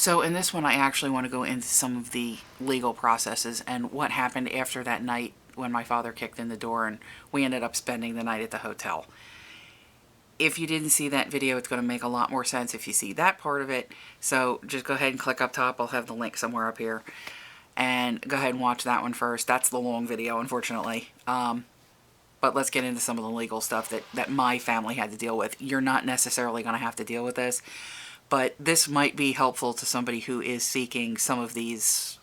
So in this one, I actually want to go into some of the legal processes and what happened after that night when my father kicked in the door and we ended up spending the night at the hotel. If you didn't see that video, it's going to make a lot more sense if you see that part of it. So just go ahead and click up top. I'll have the link somewhere up here. And go ahead and watch that one first. That's the long video, unfortunately. But let's get into some of the legal stuff that my family had to deal with. You're not necessarily going to have to deal with this, but this might be helpful to somebody who is seeking some of these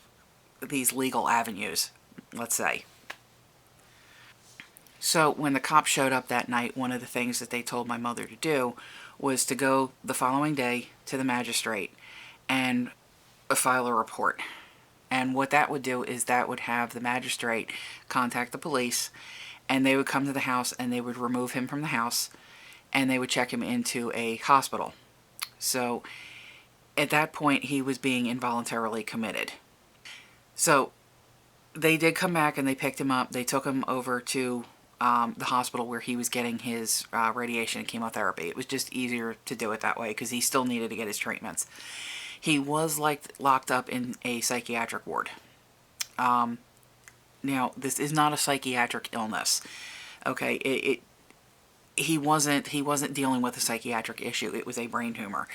legal avenues, let's say. So when the cops showed up that night, one of the things that they told my mother to do was to go the following day to the magistrate and file a report. And what that would do is that would have the magistrate contact the police, and they would come to the house and they would remove him from the house and they would check him into a hospital. So at that point, he was being involuntarily committed. So they did come back and they picked him up. They took him over to the hospital where he was getting his radiation and chemotherapy. It was just easier to do it that way because he still needed to get his treatments. He was locked up in a psychiatric ward. Now, this is not a psychiatric illness. Okay, he wasn't dealing with a psychiatric issue. It was a brain tumor.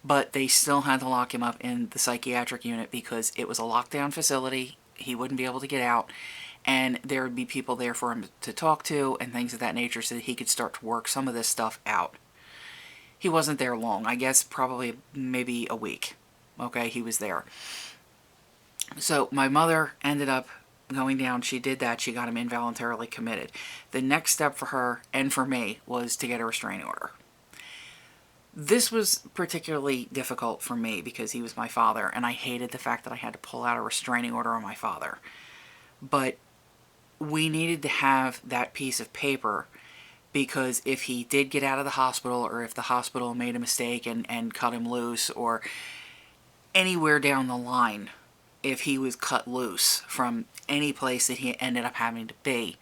But they still had to lock him up in the psychiatric unit because it was a lockdown facility. He wouldn't be able to get out, and there would be people there for him to talk to and things of that nature so that he could start to work some of this stuff out. He wasn't there long. I guess probably maybe a week. Okay, he was there. So my mother ended up going down. She did that. She got him involuntarily committed. The next step for her and for me was to get a restraining order. This was particularly difficult for me because he was my father, and I hated the fact that I had to pull out a restraining order on my father. But we needed to have that piece of paper because if he did get out of the hospital, or if the hospital made a mistake and cut him loose, or anywhere down the line, if he was cut loose from any place that he ended up having to be,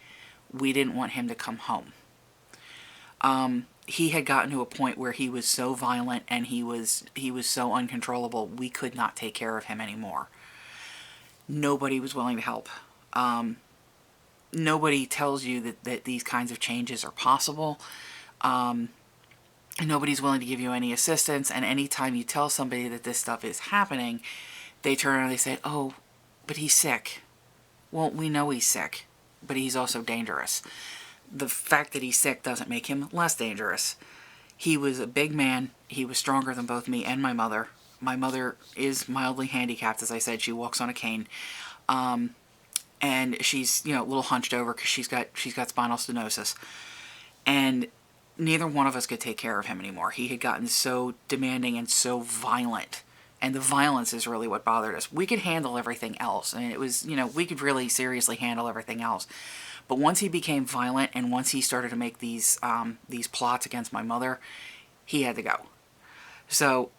we didn't want him to come home. He had gotten to a point where he was so violent and he was so uncontrollable, we could not take care of him anymore. Nobody was willing to help. Nobody tells you that these kinds of changes are possible. Nobody's willing to give you any assistance, and anytime you tell somebody that this stuff is happening, they turn around and they say, oh, but he's sick. Well, we know he's sick, but he's also dangerous. The fact that he's sick doesn't make him less dangerous. He was a big man. He was stronger than both me and my mother. My mother is mildly handicapped, as I said. She walks on a cane. And she's, a little hunched over because she's got spinal stenosis. And neither one of us could take care of him anymore. He had gotten so demanding and so violent. And the violence is really what bothered us. We could handle everything else. I mean, it was, we could really seriously handle everything else. But once he became violent and once he started to make these plots against my mother, he had to go. So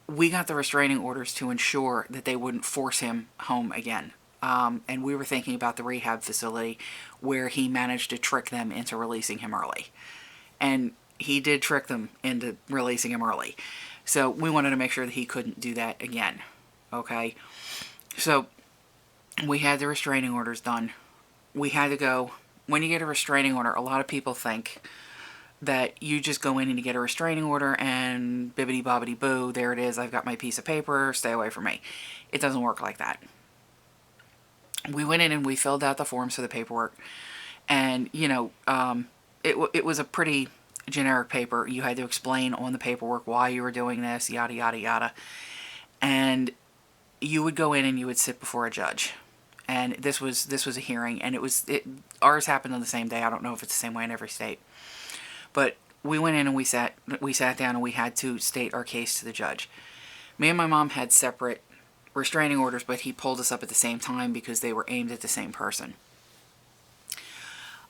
we got the restraining orders to ensure that they wouldn't force him home again. And we were thinking about the rehab facility where he managed to trick them into releasing him early. And he did trick them into releasing him early. So we wanted to make sure that he couldn't do that again. Okay? So we had the restraining orders done. We had to go. When you get a restraining order, a lot of people think that you just go in and you get a restraining order and bibbidi bobbidi boo, there it is, I've got my piece of paper, stay away from me. It doesn't work like that. We went in and we filled out the forms for the paperwork, and it was a pretty generic paper. You had to explain on the paperwork why you were doing this, yada yada yada, and you would go in and you would sit before a judge. And this was a hearing, and ours happened on the same day. I don't know if it's the same way in every state. But we went in and we sat down and we had to state our case to the judge. Me and my mom had separate restraining orders, but he pulled us up at the same time because they were aimed at the same person.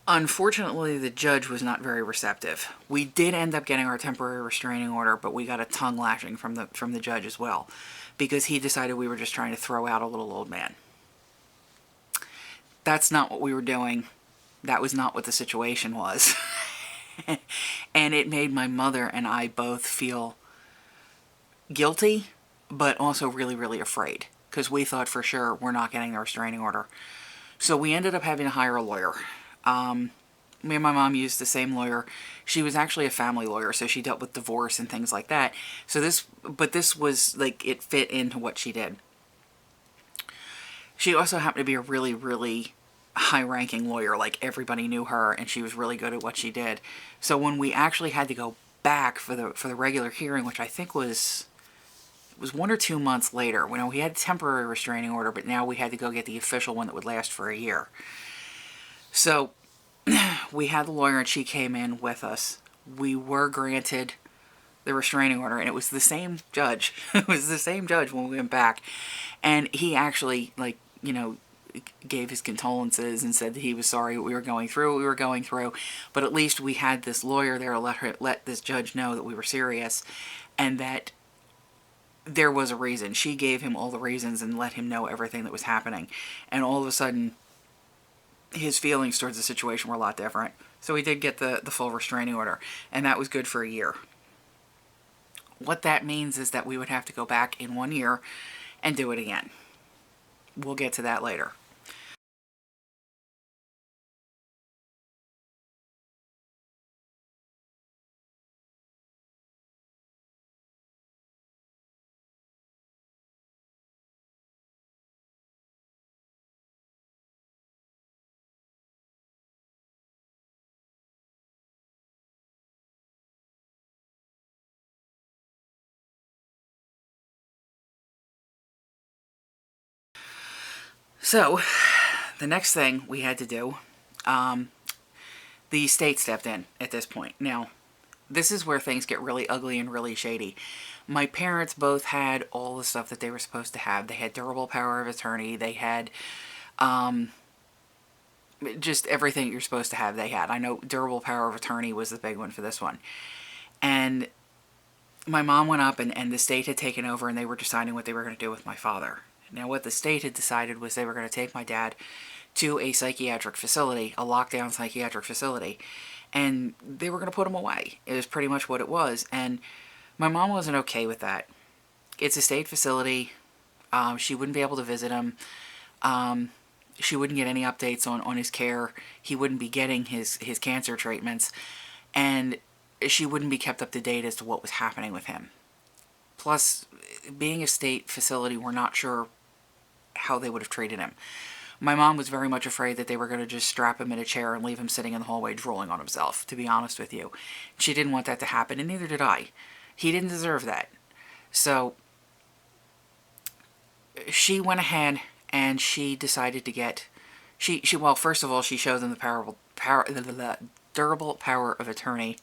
Unfortunately, the judge was not very receptive. We did end up getting our temporary restraining order, but we got a tongue lashing from the judge as well, because he decided we were just trying to throw out a little old man. That's not what we were doing. That was not what the situation was. And it made my mother and I both feel guilty but also really, really afraid because we thought for sure we're not getting the restraining order. So we ended up having to hire a lawyer. Me and my mom used the same lawyer. She was actually a family lawyer, so she dealt with divorce and things like that. So this was like, it fit into what she did. She also happened to be a really, really high-ranking lawyer. Like, everybody knew her, and she was really good at what she did. So when we actually had to go back for the regular hearing, which I think was 1 or 2 months later, when we had a temporary restraining order, but now we had to go get the official one that would last for a year. So we had the lawyer, and she came in with us. We were granted the restraining order, and it was the same judge. It was the same judge when we went back. And he actually, like, gave his condolences and said that he was sorry we were going through what we were going through. But at least we had this lawyer there to let this judge know that we were serious and that there was a reason. She gave him all the reasons and let him know everything that was happening. And all of a sudden, his feelings towards the situation were a lot different. So we did get the full restraining order, and that was good for a year. What that means is that we would have to go back in 1 year and do it again. We'll get to that later. So, the next thing we had to do, the state stepped in at this point. Now, this is where things get really ugly and really shady. My parents both had all the stuff that they were supposed to have. They had durable power of attorney. They had just everything you're supposed to have, they had. I know durable power of attorney was the big one for this one. And my mom went up, and the state had taken over, and they were deciding what they were going to do with my father. Now, what the state had decided was they were going to take my dad to a psychiatric facility, a lockdown psychiatric facility, and they were going to put him away. It was pretty much what it was, and my mom wasn't okay with that. It's a state facility. She wouldn't be able to visit him. She wouldn't get any updates on his care. He wouldn't be getting his cancer treatments, and she wouldn't be kept up to date as to what was happening with him. Plus, being a state facility, we're not sure how they would have treated him. My mom was very much afraid that they were going to just strap him in a chair and leave him sitting in the hallway drooling on himself, to be honest with you. She didn't want that to happen, and neither did I. He didn't deserve that. So, she went ahead and she decided to get... Well, first of all, she showed them the durable power of attorney.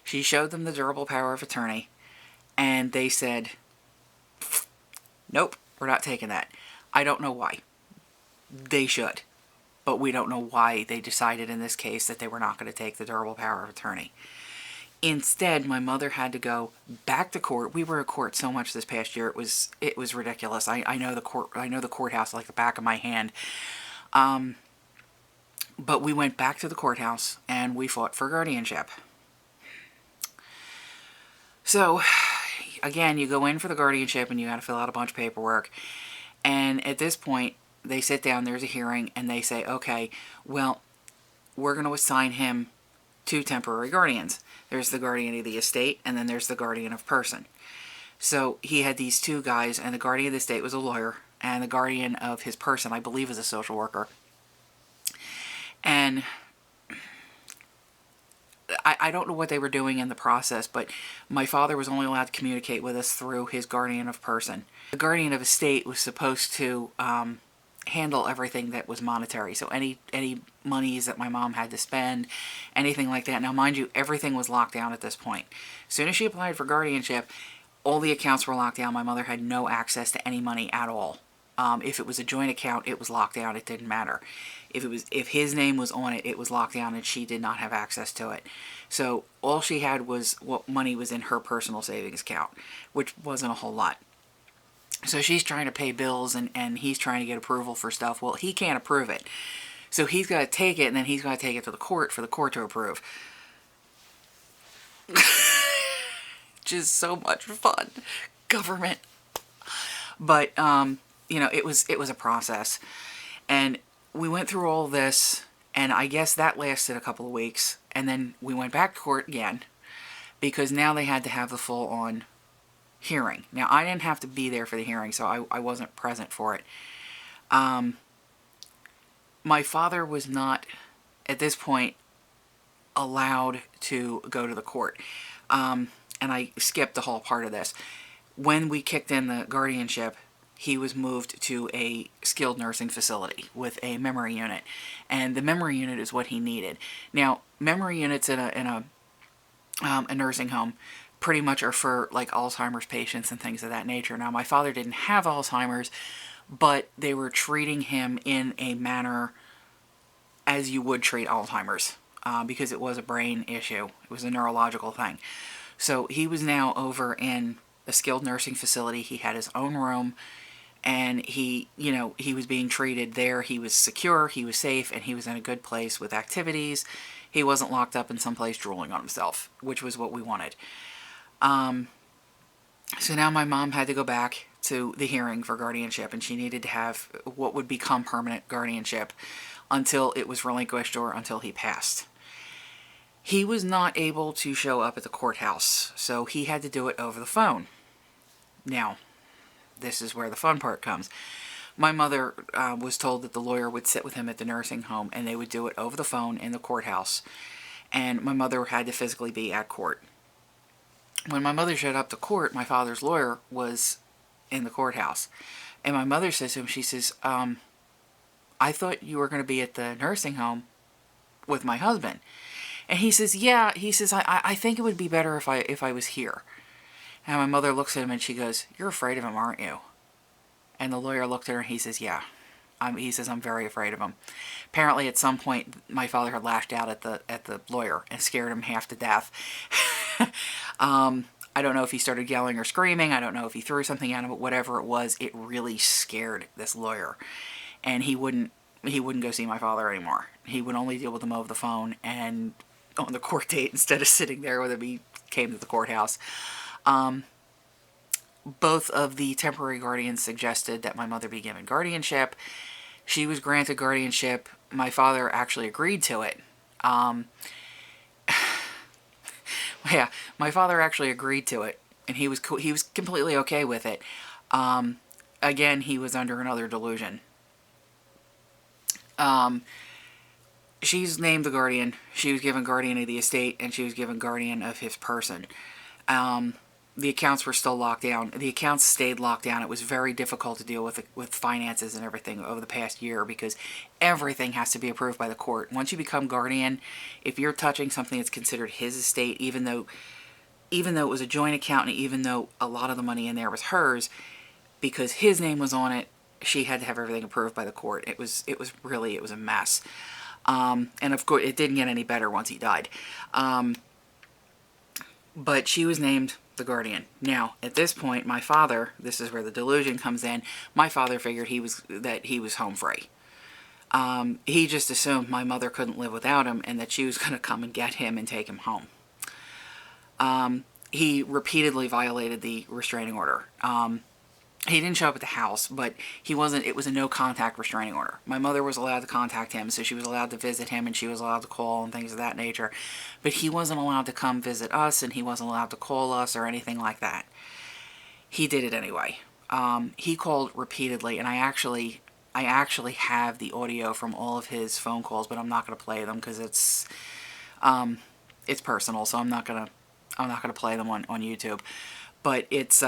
She showed them the durable power of attorney, and they said, nope, we're not taking that. I don't know why. They should. But we don't know why they decided in this case that they were not going to take the durable power of attorney. Instead, my mother had to go back to court. We were at court so much this past year, it was ridiculous. I know the courthouse like the back of my hand. But we went back to the courthouse and we fought for guardianship. So, again, you go in for the guardianship and you got to fill out a bunch of paperwork. And at this point, they sit down, there's a hearing, and they say, okay, well, we're going to assign him 2 temporary guardians. There's the guardian of the estate, and then there's the guardian of person. So he had these 2 guys, and the guardian of the estate was a lawyer, and the guardian of his person, I believe, is a social worker. And I don't know what they were doing in the process, but my father was only allowed to communicate with us through his guardian of person. The guardian of estate was supposed to handle everything that was monetary. So any monies that my mom had to spend, anything like that. Now, mind you, everything was locked down at this point. As soon as she applied for guardianship, all the accounts were locked down. My mother had no access to any money at all. If it was a joint account, it was locked down. It didn't matter. If his name was on it, it was locked down, and she did not have access to it. So all she had was what money was in her personal savings account, which wasn't a whole lot. So she's trying to pay bills, and he's trying to get approval for stuff. Well, he can't approve it. So he's got to take it, and then he's got to take it to the court for the court to approve. Which is so much fun. Government. But, you know, it was a process. And we went through all this, and I guess that lasted a couple of weeks. And then we went back to court again, because now they had to have the full-on hearing. Now, I didn't have to be there for the hearing, so I wasn't present for it. My father was not, at this point, allowed to go to the court. And I skipped the whole part of this. When we kicked in the guardianship, he was moved to a skilled nursing facility with a memory unit. And the memory unit is what he needed. Now, memory units in a nursing home pretty much are for like Alzheimer's patients and things of that nature. Now, my father didn't have Alzheimer's, but they were treating him in a manner as you would treat Alzheimer's, because it was a brain issue. It was a neurological thing. So he was now over in a skilled nursing facility. He had his own room, and he, you know, he was being treated there. He was secure, he was safe, and he was in a good place with activities. He wasn't locked up in some place drooling on himself, which was what we wanted. So now my mom had to go back to the hearing for guardianship, and she needed to have what would become permanent guardianship until it was relinquished or until he passed. He was not able to show up at the courthouse, so he had to do it over the phone. Now, this is where the fun part comes. My mother was told that the lawyer would sit with him at the nursing home, and they would do it over the phone in the courthouse. And my mother had to physically be at court. When my mother showed up to court, my father's lawyer was in the courthouse. And my mother says to him, she says, I thought you were going to be at the nursing home with my husband. And he says, yeah, he says, I think it would be better if I was here. And my mother looks at him and she goes, you're afraid of him, aren't you? And the lawyer looked at her and he says, yeah. He says, I'm very afraid of him. Apparently at some point my father had lashed out at the lawyer and scared him half to death. I don't know if he started yelling or screaming. I don't know if he threw something at him, but whatever it was, it really scared this lawyer. And he wouldn't go see my father anymore. He would only deal with him over the phone and on the court date instead of sitting there with him. He came to the courthouse. Both of the temporary guardians suggested that my mother be given guardianship. She was granted guardianship. My father actually agreed to it. Yeah, my father actually agreed to it, and he was completely okay with it. Again, he was under another delusion. She's named the guardian. She was given guardian of the estate, and she was given guardian of his person. The accounts were still locked down. The accounts stayed locked down. It was very difficult to deal with finances and everything over the past year because everything has to be approved by the court. Once you become guardian, if you're touching something that's considered his estate, even though it was a joint account and even though a lot of the money in there was hers, because his name was on it, she had to have everything approved by the court. It was a mess. And of course, it didn't get any better once he died. But she was named the guardian. Now, at this point, my father, this is where the delusion comes in, my father figured that he was home free. He just assumed my mother couldn't live without him and that she was going to come and get him and take him home. He repeatedly violated the restraining order. He didn't show up at the house, but it was a no-contact restraining order. My mother was allowed to contact him, so she was allowed to visit him, and she was allowed to call and things of that nature. But he wasn't allowed to come visit us, and he wasn't allowed to call us or anything like that. He did it anyway. He called repeatedly, and I actually have the audio from all of his phone calls, but I'm not going to play them because it's personal, so I'm not going to play them on YouTube. But it's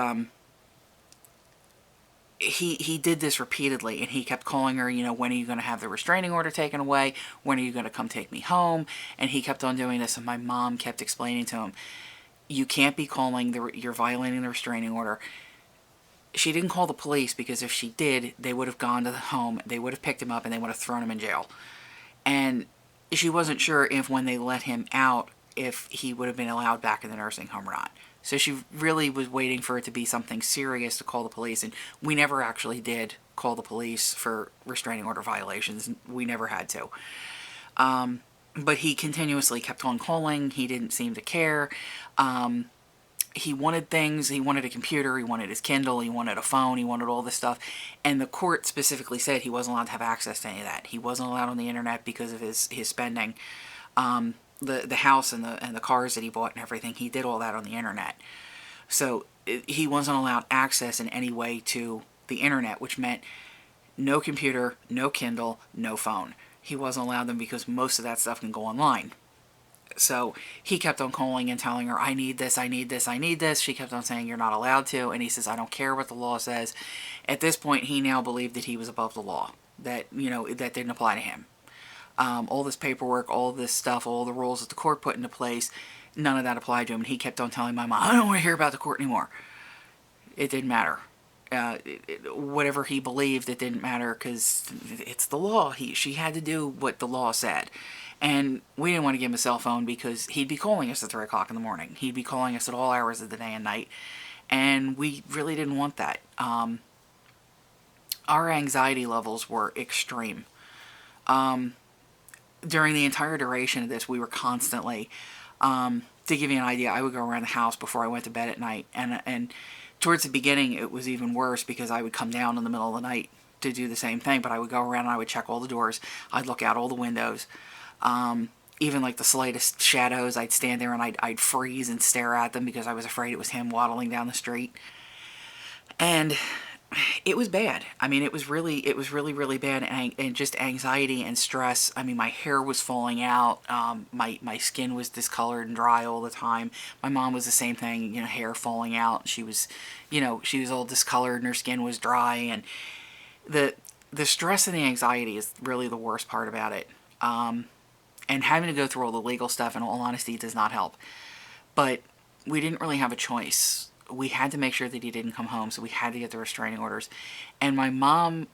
he did this repeatedly, and he kept calling her, when are you going to have the restraining order taken away? When are you going to come take me home? And he kept on doing this, and my mom kept explaining to him, you can't be calling, you're violating the restraining order. She didn't call the police because if she did, they would have gone to the home, they would have picked him up, and they would have thrown him in jail. And she wasn't sure if when they let him out, if he would have been allowed back in the nursing home or not. So she really was waiting for it to be something serious to call the police, and we never actually did call the police for restraining order violations. We never had to. But he continuously kept on calling. He didn't seem to care. he wanted things. He wanted a computer. He wanted his Kindle. He wanted a phone. He wanted all this stuff. And the court specifically said he wasn't allowed to have access to any of that. He wasn't allowed on the internet because of his spending. The house and the cars that he bought and everything, he did all that on the internet. So he wasn't allowed access in any way to the internet, which meant no computer, no Kindle, no phone. He wasn't allowed them because most of that stuff can go online. So he kept on calling and telling her, I need this, I need this, I need this. She kept on saying, you're not allowed to. And he says, I don't care what the law says. At this point, he now believed that he was above the law, that, that didn't apply to him. All this paperwork, all this stuff, all the rules that the court put into place, none of that applied to him. And he kept on telling my mom, I don't want to hear about the court anymore. It didn't matter. Whatever he believed, it didn't matter because it's the law. She had to do what the law said. And we didn't want to give him a cell phone because he'd be calling us at 3 o'clock in the morning. He'd be calling us at all hours of the day and night. And we really didn't want that. Our anxiety levels were extreme. During the entire duration of this, we were constantly, to give you an idea, I would go around the house before I went to bed at night. And towards the beginning, it was even worse because I would come down in the middle of the night to do the same thing. But I would go around and I would check all the doors. I'd look out all the windows. Even like the slightest shadows, I'd stand there and I'd freeze and stare at them because I was afraid it was him waddling down the street. And it was bad. I mean, it was really, really bad. And just anxiety and stress. I mean, my hair was falling out. My skin was discolored and dry all the time. My mom was the same thing, hair falling out. She was, she was all discolored and her skin was dry. And the stress and the anxiety is really the worst part about it. And having to go through all the legal stuff, in all honesty, does not help. But we didn't really have a choice. We had to make sure that he didn't come home, so we had to get the restraining orders. And my mom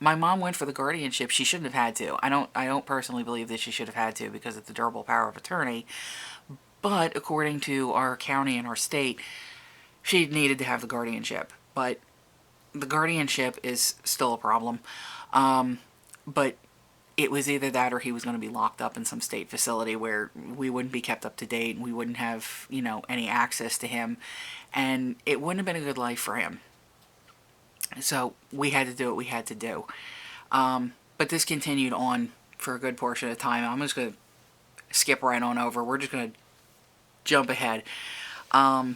went for the guardianship. She shouldn't have had to. I don't personally believe that she should have had to because of the durable power of attorney. But according to our county and our state, she needed to have the guardianship. But the guardianship is still a problem. But it was either that or he was going to be locked up in some state facility where we wouldn't be kept up to date and we wouldn't have, any access to him. And it wouldn't have been a good life for him. So we had to do what we had to do. But this continued on for a good portion of time. I'm just going to skip right on over. We're just going to jump ahead. Now,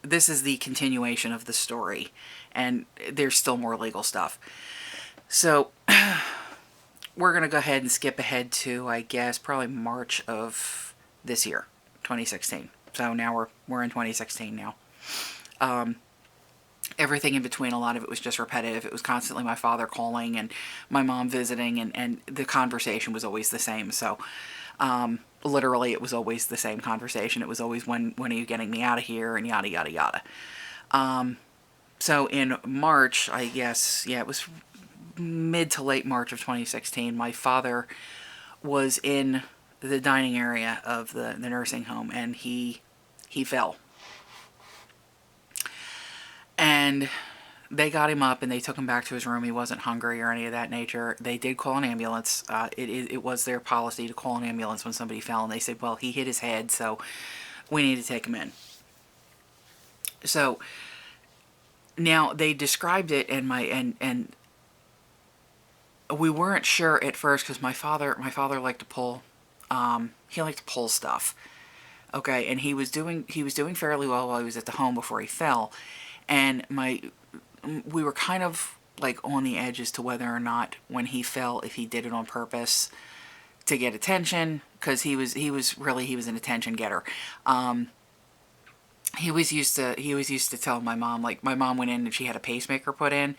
this is the continuation of the story. And there's still more legal stuff. So, we're going to go ahead and skip ahead to, I guess, probably March of this year, 2016. So now we're in 2016 now. Everything in between, a lot of it was just repetitive. It was constantly my father calling and my mom visiting, and the conversation was always the same. So, literally, it was always the same conversation. It was always, when are you getting me out of here, and yada, yada, yada. So in March, I guess, it was mid to late March of 2016, my father was in the dining area of the nursing home, and he fell. And they got him up and they took him back to his room. He wasn't hungry or any of that nature. They did call an ambulance. It was their policy to call an ambulance when somebody fell, and they said, well, he hit his head, so we need to take him in. So now they described it, and we weren't sure at first because my father liked to pull. He liked to pull stuff. Okay, and he was doing fairly well while he was at the home before he fell, and we were kind of like on the edge as to whether or not when he fell, if he did it on purpose to get attention, because he was an attention getter. He was used to tell my mom, like, my mom went in and she had a pacemaker put in,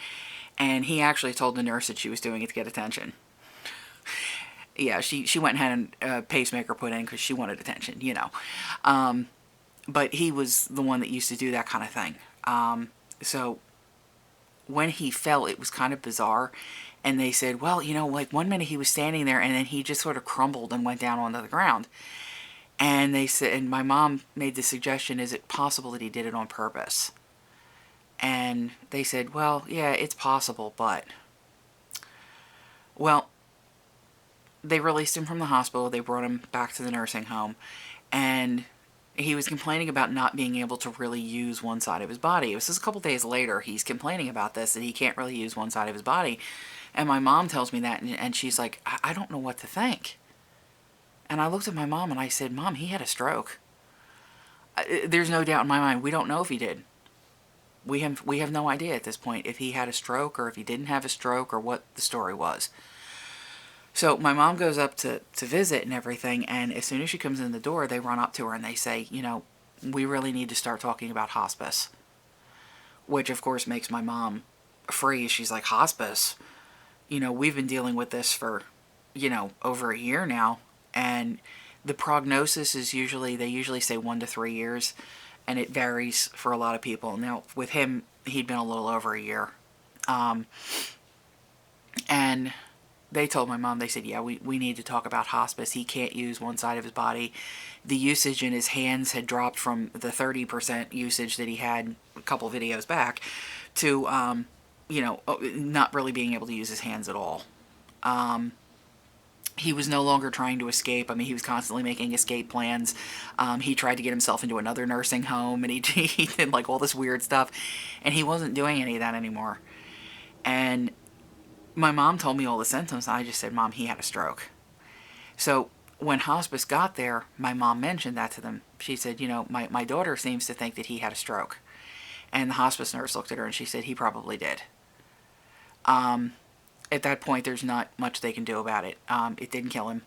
and he actually told the nurse that she was doing it to get attention. Yeah, she went and had a pacemaker put in because she wanted attention, But he was the one that used to do that kind of thing. So when he fell, it was kind of bizarre. And they said, well, like 1 minute he was standing there and then he just sort of crumbled and went down onto the ground. And they said, and my mom made the suggestion, is it possible that he did it on purpose? And they said, well, yeah, it's possible, but... Well, they released him from the hospital. They brought him back to the nursing home. And he was complaining about not being able to really use one side of his body. It was just a couple days later he's complaining about this, that he can't really use one side of his body. And my mom tells me that, and she's like, I don't know what to think. And I looked at my mom and I said, Mom, he had a stroke. There's no doubt in my mind, we don't know if he did. We have no idea at this point if he had a stroke or if he didn't have a stroke or what the story was. So my mom goes up to visit and everything, and as soon as she comes in the door, they run up to her and they say, you know, we really need to start talking about hospice. Which, of course, makes my mom freeze. She's like, hospice? You know, we've been dealing with this for, you know, over a year now, and the prognosis is they usually say 1 to 3 years, and it varies for a lot of people. Now, with him, he'd been a little over a year. And they told my mom, they said, yeah, we need to talk about hospice. He can't use one side of his body. The usage in his hands had dropped from the 30% usage that he had a couple videos back to, you know, not really being able to use his hands at all. He was no longer trying to escape. I mean, he was constantly making escape plans. He tried to get himself into another nursing home, and he did like all this weird stuff, and he wasn't doing any of that anymore. And my mom told me all the symptoms, and I just said, Mom, he had a stroke. So when hospice got there, my mom mentioned that to them. She said, you know, my daughter seems to think that he had a stroke. And the hospice nurse looked at her and she said, he probably did. At that point, there's not much they can do about it. It didn't kill him.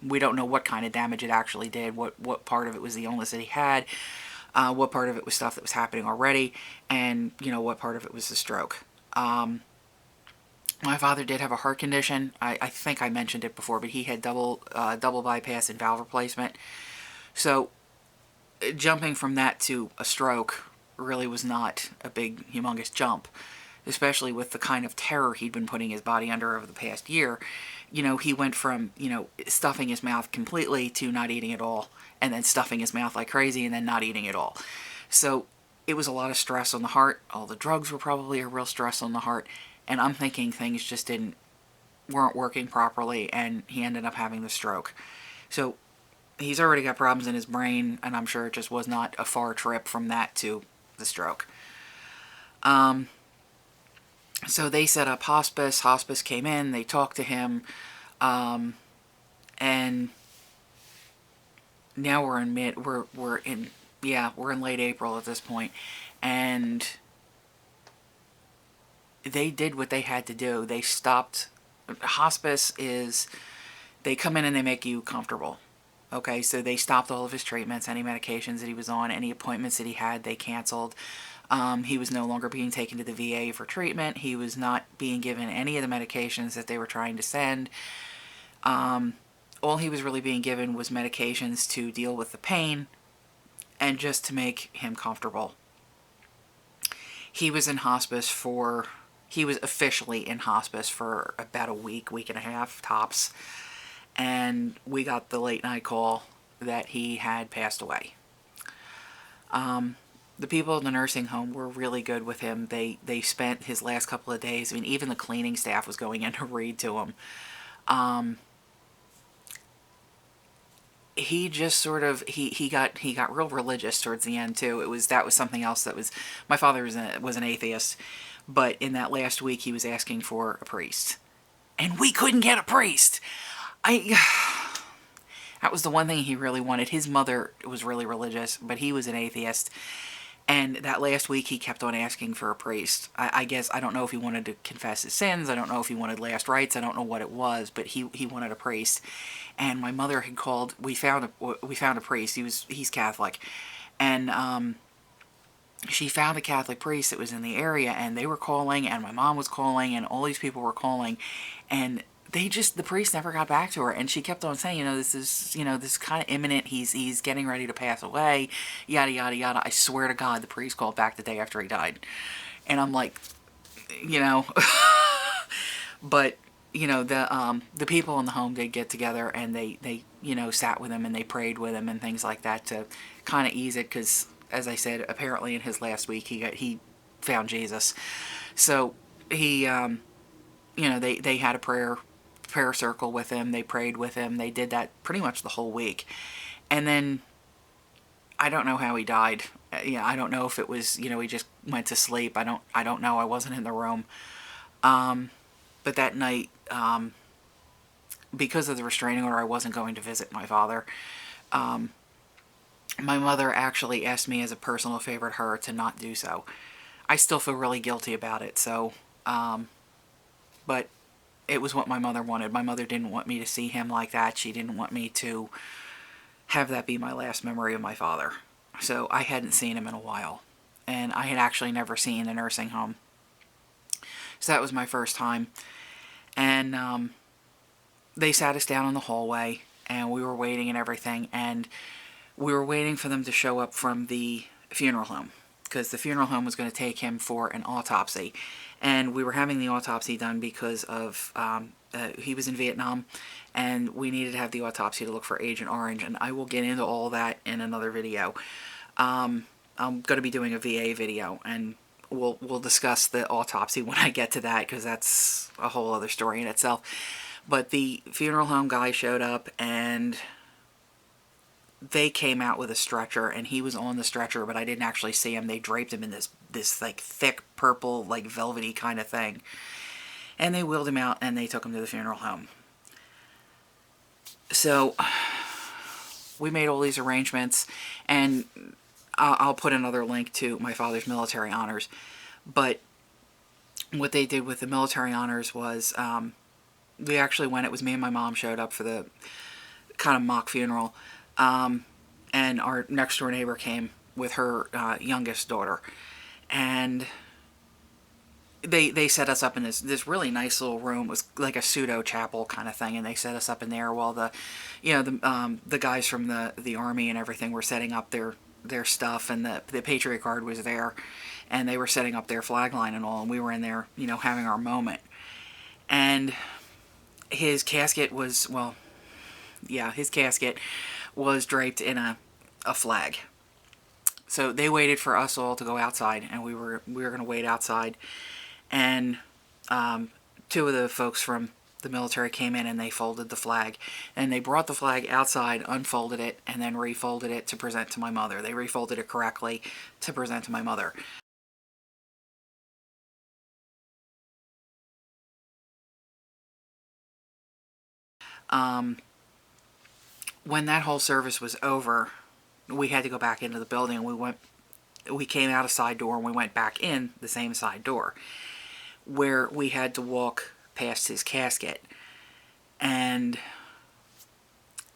We don't know what kind of damage it actually did, what part of it was the illness that he had, what part of it was stuff that was happening already, and, you know, what part of it was the stroke. My father did have a heart condition. I think I mentioned it before, but he had double bypass and valve replacement. So jumping from that to a stroke really was not a big, humongous jump, especially with the kind of terror he'd been putting his body under over the past year. You know, he went from, you know, stuffing his mouth completely to not eating at all, and then stuffing his mouth like crazy and then not eating at all. So it was a lot of stress on the heart. All the drugs were probably a real stress on the heart. And I'm thinking things just weren't working properly, and he ended up having the stroke. So he's already got problems in his brain, and I'm sure it just was not a far trip from that to the stroke. So they set up hospice. Hospice came in, they talked to him, and now we're in late April at this point, and they did what they had to do. They stopped. Hospice is, they come in and they make you comfortable. Okay, so they stopped all of his treatments, any medications that he was on, any appointments that he had, they canceled. He was no longer being taken to the VA for treatment. He was not being given any of the medications that they were trying to send. All he was really being given was medications to deal with the pain and just to make him comfortable. He was officially in hospice for about a week and a half, tops. And we got the late night call that he had passed away. The people in the nursing home were really good with him. They spent his last couple of days, I mean, even the cleaning staff was going in to read to him. He just sort of, he got real religious towards the end too. That was something else that was, my father was an atheist, but in that last week he was asking for a priest. And we couldn't get a priest! That was the one thing he really wanted. His mother was really religious, but he was an atheist. And that last week he kept on asking for a priest. I guess, I don't know if he wanted to confess his sins. I don't know if he wanted last rites. I don't know what it was, but he wanted a priest. And my mother had called, we found a priest. He's Catholic. And she found a Catholic priest that was in the area, and they were calling, and my mom was calling, and all these people were calling, and the priest never got back to her, and she kept on saying, this is kind of imminent, he's getting ready to pass away, yada, yada, yada. I swear to God, the priest called back the day after he died. And I'm like, but, the people in the home did get together, and they sat with him, and they prayed with him, and things like that to kind of ease it, because, as I said, apparently in his last week, he found Jesus. So he, they had a prayer prayer circle with him. They prayed with him. They did that pretty much the whole week. And then I don't know how he died. I don't know if it was, he just went to sleep. I don't know. I wasn't in the room. But that night, because of the restraining order, I wasn't going to visit my father. My mother actually asked me as a personal favor to her to not do so. I still feel really guilty about it, so, but it was what my mother wanted. My mother didn't want me to see him like that. She didn't want me to have that be my last memory of my father. So I hadn't seen him in a while, and I had actually never seen the nursing home. So that was my first time, and they sat us down in the hallway, and we were waiting and everything, and we were waiting for them to show up from the funeral home, because the funeral home was going to take him for an autopsy, and we were having the autopsy done because of he was in Vietnam, and we needed to have the autopsy to look for Agent Orange, and I will get into all that in another video. I'm going to be doing a VA video, and we'll discuss the autopsy when I get to that, because that's a whole other story in itself. But the funeral home guy showed up, and they came out with a stretcher, and he was on the stretcher, but I didn't actually see him. They draped him in this like thick purple, like velvety kind of thing, and they wheeled him out, and they took him to the funeral home. So we made all these arrangements, and I'll put another link to my father's military honors. But what they did with the military honors was, we actually went, it was me and my mom showed up for the kind of mock funeral, and our next door neighbor came with her youngest daughter, and they set us up in this really nice little room. It was like a pseudo chapel kind of thing, and they set us up in there while the guys from the army and everything were setting up their stuff, and the Patriot Guard was there, and they were setting up their flag line and all, and we were in there, having our moment. And his casket was, his casket was draped in a flag. So they waited for us all to go outside, and we were going to wait outside. And two of the folks from the military came in, and they folded the flag. And they brought the flag outside, unfolded it, and then refolded it to present to my mother. They refolded it correctly to present to my mother. When that whole service was over, we had to go back into the building. We came out a side door, and we went back in the same side door, where we had to walk past his casket. And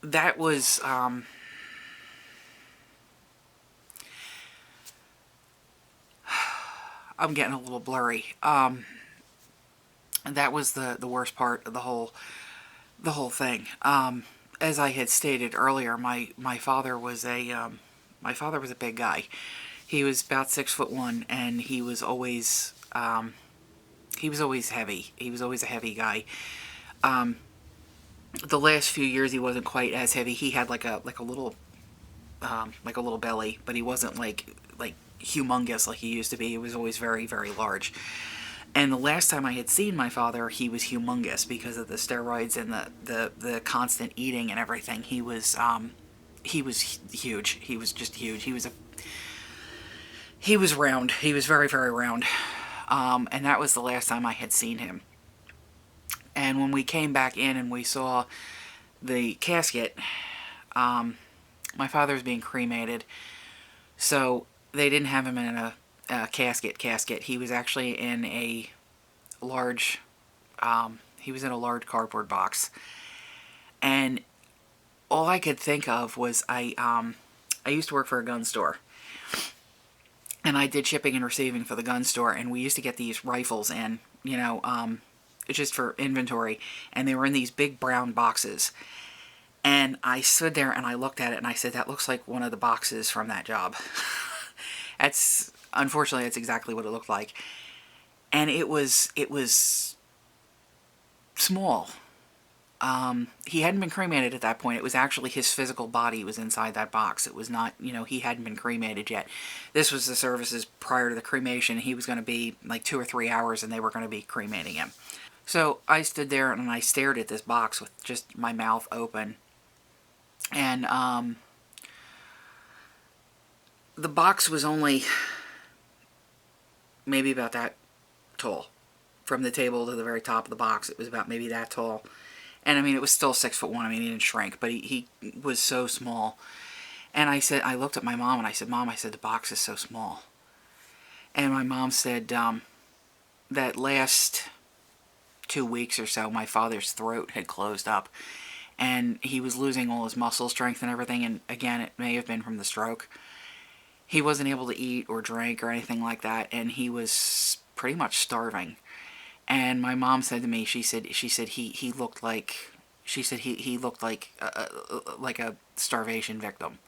that was, I'm getting a little blurry. That was the worst part of the whole thing. As I had stated earlier, my father was a big guy. He was about 6'1", and he was always heavy. He was always a heavy guy. The last few years he wasn't quite as heavy. He had like a little belly, but he wasn't like humongous like he used to be. He was always very, very large. And the last time I had seen my father, he was humongous because of the steroids and the constant eating and everything. He was huge. He was just huge. He was round. He was very, very round. And that was the last time I had seen him. And when we came back in and we saw the casket, my father was being cremated. So they didn't have him in a casket. He was actually in a large, cardboard box. And all I could think of was I used to work for a gun store. And I did shipping and receiving for the gun store, and we used to get these rifles in, just for inventory, and they were in these big brown boxes. And I stood there and I looked at it and I said, that looks like one of the boxes from that job. Unfortunately, that's exactly what it looked like. And it was small. He hadn't been cremated at that point. It was actually his physical body was inside that box. It was not, he hadn't been cremated yet. This was the services prior to the cremation. He was going to be like 2 or 3 hours, and they were going to be cremating him. So I stood there and I stared at this box with just my mouth open. And the box was only maybe about that tall. From the table to the very top of the box, it was about maybe that tall. And I mean, it was still 6'1". I mean, he didn't shrink, but he was so small. And I looked at my mom and I said, Mom, I said, the box is so small. And my mom said, that last 2 weeks or so, my father's throat had closed up. And he was losing all his muscle strength and everything. And again, it may have been from the stroke. He wasn't able to eat or drink or anything like that. And he was pretty much starving. And my mom said to me, she said he looked like, she said he looked like a starvation victim.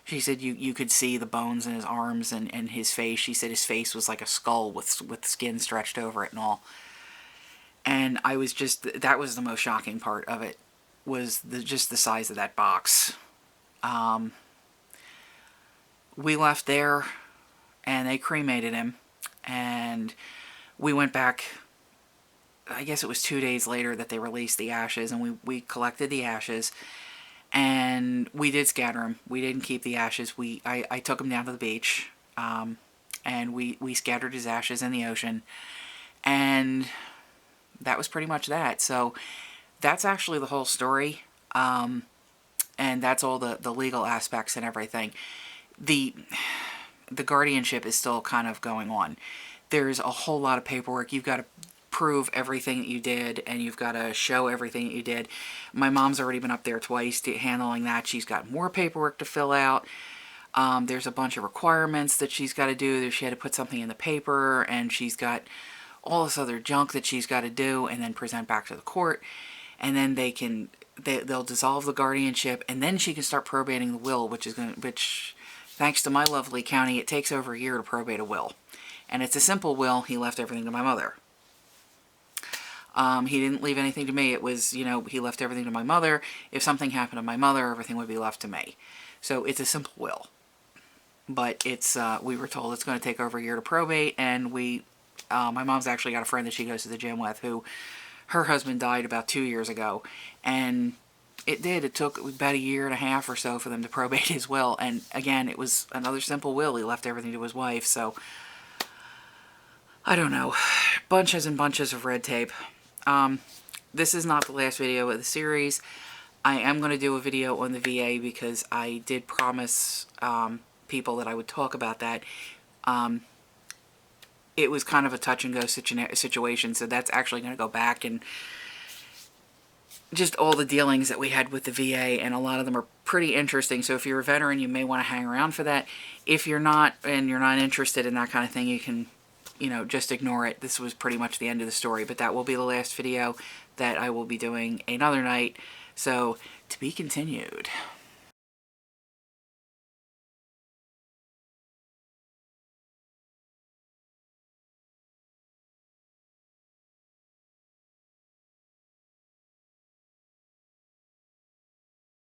She said you could see the bones in his arms and his face. She said his face was like a skull with skin stretched over it and all. And I was just, that was the most shocking part of it, was just the size of that box. We left there and they cremated him, and we went back. I guess it was 2 days later that they released the ashes, and we collected the ashes, and we did scatter them. We didn't keep the ashes. I took him down to the beach, and we scattered his ashes in the ocean, and that was pretty much that. So that's actually the whole story, and that's all the legal aspects and everything. The guardianship is still kind of going on. There's a whole lot of paperwork. You've got to prove everything that you did, and you've got to show everything that you did. My mom's already been up there twice handling that. She's got more paperwork to fill out. There's a bunch of requirements that she's got to do. She had to put something in the paper, and she's got all this other junk that she's got to do and then present back to the court. And then they'll dissolve the guardianship, and then she can start probating the will, which thanks to my lovely county, it takes over a year to probate a will. And it's a simple will. He left everything to my mother. He didn't leave anything to me. It was, he left everything to my mother. If something happened to my mother, everything would be left to me. So it's a simple will. But it's, we were told it's going to take over a year to probate, and my mom's actually got a friend that she goes to the gym with who, her husband died about 2 years ago, and it took about a year and a half or so for them to probate his will, and again, it was another simple will. He left everything to his wife, so I don't know. Bunches and bunches of red tape. This is not the last video of the series. I am going to do a video on the VA because I did promise people that I would talk about that. It was kind of a touch and go situation, so that's actually going to go back and just all the dealings that we had with the VA, and a lot of them are pretty interesting. So if you're a veteran, you may want to hang around for that. If you're not, and you're not interested in that kind of thing, you can, just ignore it. This was pretty much the end of the story, but that will be the last video that I will be doing another night. So, to be continued.